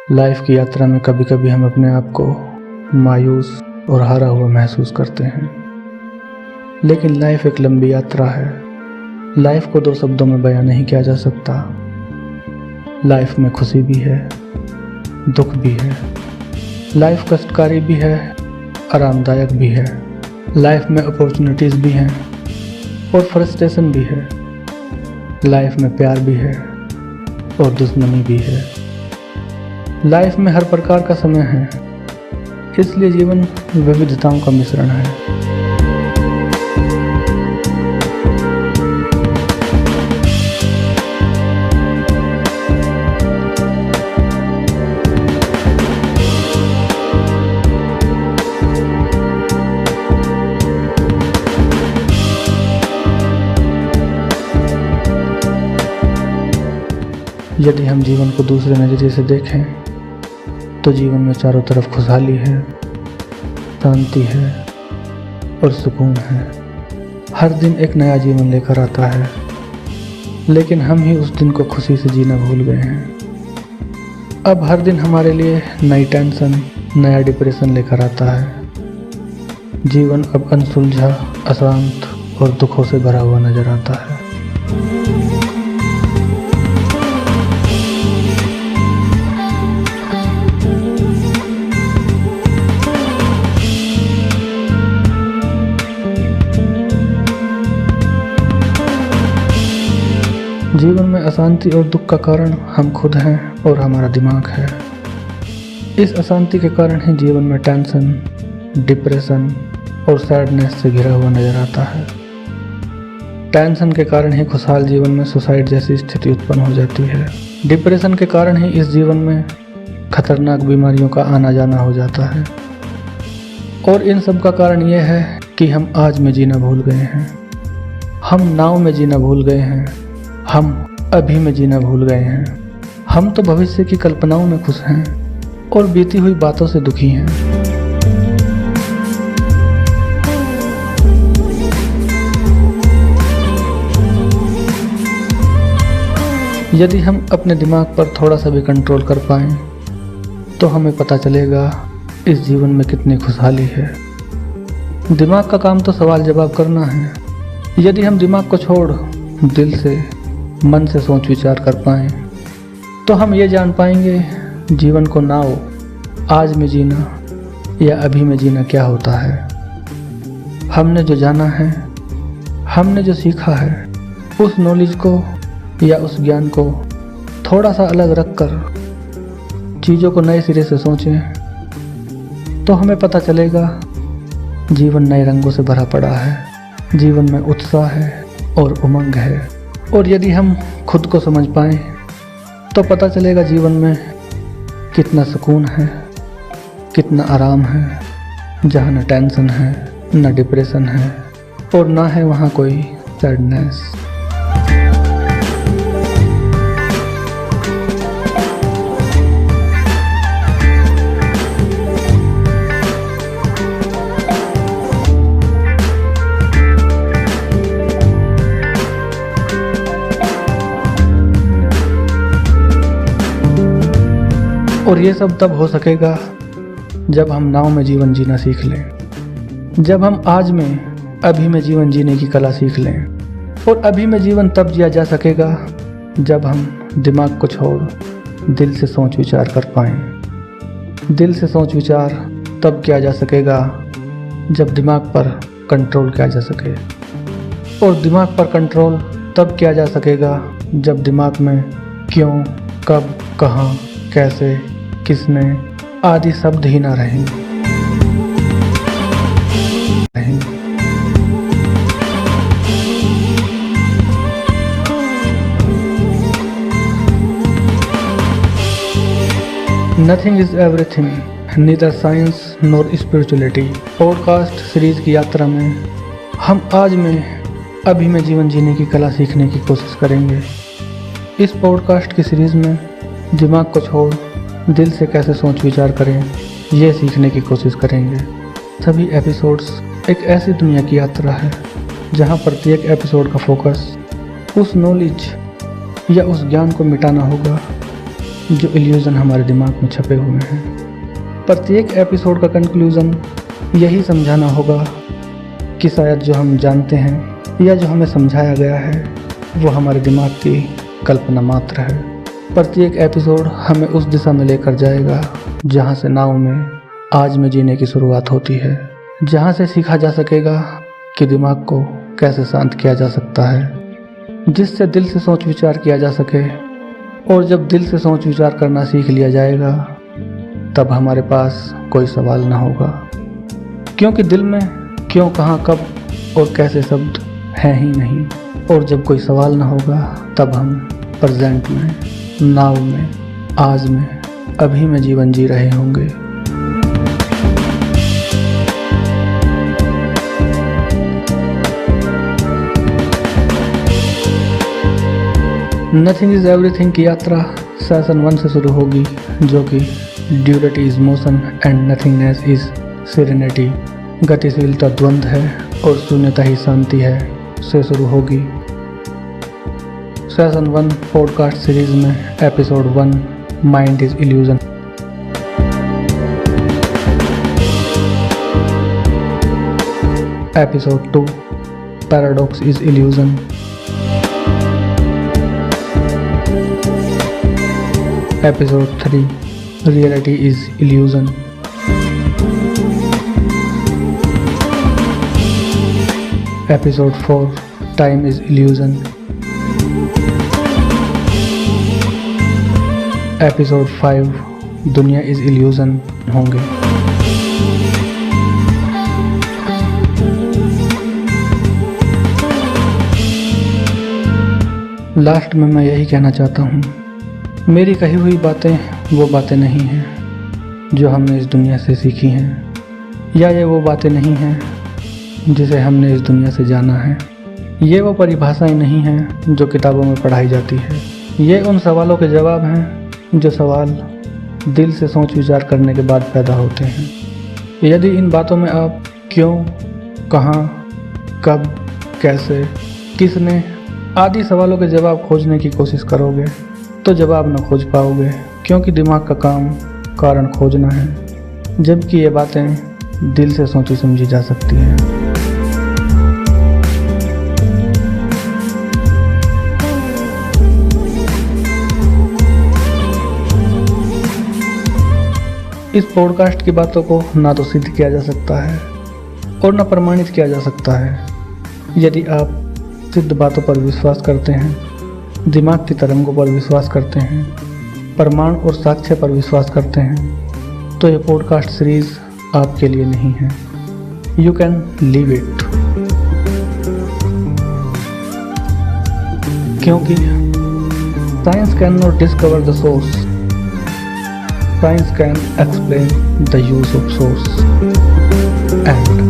Life की यात्रा में कभी कभी हम अपने आप को मायूस और हारा हुआ महसूस करते हैं, लेकिन लाइफ एक लंबी यात्रा है। लाइफ को 2 शब्दों में बयां नहीं किया जा सकता। लाइफ में खुशी भी है, दुख भी है। लाइफ कष्टकारी भी है, आरामदायक भी है। लाइफ में अपॉर्चुनिटीज़ भी हैं और फ्रस्ट्रेशन भी है। लाइफ में प्यार भी है और दुश्मनी भी है। लाइफ में हर प्रकार का समय है, इसलिए जीवन विविधताओं का मिश्रण है। यदि हम जीवन को दूसरे नज़रिए से देखें तो जीवन में चारों तरफ खुशहाली है, शांति है और सुकून है। हर दिन एक नया जीवन लेकर आता है, लेकिन हम ही उस दिन को खुशी से जीना भूल गए हैं। अब हर दिन हमारे लिए नई टेंशन, नया डिप्रेशन लेकर आता है। जीवन अब अनसुलझा, अशांत और दुखों से भरा हुआ नजर आता है। जीवन में अशांति और दुख का कारण हम खुद हैं और हमारा दिमाग है। इस अशांति के कारण ही जीवन में टेंशन, डिप्रेशन और सैडनेस से घिरा हुआ नजर आता है। टेंशन के कारण ही खुशहाल जीवन में सुसाइड जैसी स्थिति उत्पन्न हो जाती है। डिप्रेशन के कारण ही इस जीवन में खतरनाक बीमारियों का आना जाना हो जाता है। और इन सब का कारण यह है कि हम आज में जीना भूल गए हैं। हम नाव में जीना भूल गए हैं। हम अभी में जीना भूल गए हैं। हम तो भविष्य की कल्पनाओं में खुश हैं और बीती हुई बातों से दुखी हैं। यदि हम अपने दिमाग पर थोड़ा सा भी कंट्रोल कर पाएं तो हमें पता चलेगा इस जीवन में कितनी खुशहाली है। दिमाग का काम तो सवाल जवाब करना है। यदि हम दिमाग को छोड़ दिल से, मन से सोच विचार कर पाएं तो हम ये जान पाएंगे जीवन को नाव आज में जीना या अभी में जीना क्या होता है। हमने जो जाना है, हमने जो सीखा है, उस नॉलेज को या उस ज्ञान को थोड़ा सा अलग रखकर चीज़ों को नए सिरे से सोचें तो हमें पता चलेगा जीवन नए रंगों से भरा पड़ा है। जीवन में उत्साह है और उमंग है। और यदि हम खुद को समझ पाएं तो पता चलेगा जीवन में कितना सुकून है, कितना आराम है, जहाँ न टेंशन है, न डिप्रेशन है और ना है वहाँ कोई सैडनेस। और ये सब तब हो सकेगा जब हम नाव में जीवन जीना सीख लें, जब हम आज में अभी में जीवन जीने की कला सीख लें। और अभी में जीवन तब जिया जा सकेगा जब हम दिमाग को छोड़ दिल से सोच विचार कर पाएं। दिल से सोच विचार तब किया जा सकेगा जब दिमाग पर कंट्रोल किया जा सके। और दिमाग पर कंट्रोल तब किया जा सकेगा जब दिमाग में क्यों, कब, कहाँ, कैसे, किसने आदि शब्द ही ना रहें। Nothing is everything, neither science nor spirituality. Podcast series की यात्रा में हम आज में अभी में जीवन जीने की कला सीखने की कोशिश करेंगे। इस पॉडकास्ट की सीरीज में दिमाग को छोड़ दिल से कैसे सोच विचार करें, ये सीखने की कोशिश करेंगे। सभी एपिसोड्स एक ऐसी दुनिया की यात्रा है जहाँ प्रत्येक एपिसोड का फोकस उस नॉलेज या उस ज्ञान को मिटाना होगा जो इल्यूज़न हमारे दिमाग में छपे हुए हैं। प्रत्येक एपिसोड का कंक्लूज़न यही समझाना होगा कि शायद जो हम जानते हैं या जो हमें समझाया गया है वो हमारे दिमाग की कल्पना मात्र है। प्रत्येक एपिसोड हमें उस दिशा में लेकर जाएगा जहाँ से नाव में आज में जीने की शुरुआत होती है, जहाँ से सीखा जा सकेगा कि दिमाग को कैसे शांत किया जा सकता है, जिससे दिल से सोच विचार किया जा सके। और जब दिल से सोच विचार करना सीख लिया जाएगा तब हमारे पास कोई सवाल ना होगा, क्योंकि दिल में क्यों, कहाँ, कब और कैसे शब्द हैं ही नहीं। और जब कोई सवाल ना होगा तब हम प्रेजेंट में, नाव में, आज में, अभी में जीवन जी रहे होंगे। नथिंग इज एवरीथिंग की यात्रा सेशन 1 से शुरू होगी, जो कि duality is motion and nothingness is serenity, गतिशीलता द्वंद्व है और शून्यता ही शांति है, से शुरू होगी। सेशन 1 पॉडकास्ट सीरीज में episode 1 mind is illusion. Episode 2 paradox is illusion. Episode 3 Reality is Illusion। Episode 4 Time is Illusion। Episode 5 दुनिया is Illusion होंगे। लास्ट में मैं यही कहना चाहता हूँ, मेरी कही हुई बातें वो बातें नहीं हैं जो हमने इस दुनिया से सीखी हैं, या ये वो बातें नहीं हैं जिसे हमने इस दुनिया से जाना है। ये वो परिभाषाएं नहीं हैं जो किताबों में पढ़ाई जाती है। ये उन सवालों के जवाब हैं जो सवाल दिल से सोच विचार करने के बाद पैदा होते हैं। यदि इन बातों में आप क्यों, कहाँ, कब, कैसे, किसने आदि सवालों के जवाब खोजने की कोशिश करोगे तो जवाब न खोज पाओगे, क्योंकि दिमाग का काम कारण खोजना है, जबकि ये बातें दिल से सोची समझी जा सकती हैं। इस पॉडकास्ट की बातों को ना तो सिद्ध किया जा सकता है और न प्रमाणित किया जा सकता है। यदि आप सिद्ध बातों पर विश्वास करते हैं, दिमाग की तरंगों पर विश्वास करते हैं, प्रमाण और साक्ष्य पर विश्वास करते हैं, तो ये पॉडकास्ट सीरीज आपके लिए नहीं है। यू कैन लीव इट, क्योंकि science can not discover the source, science can explain the use of source. And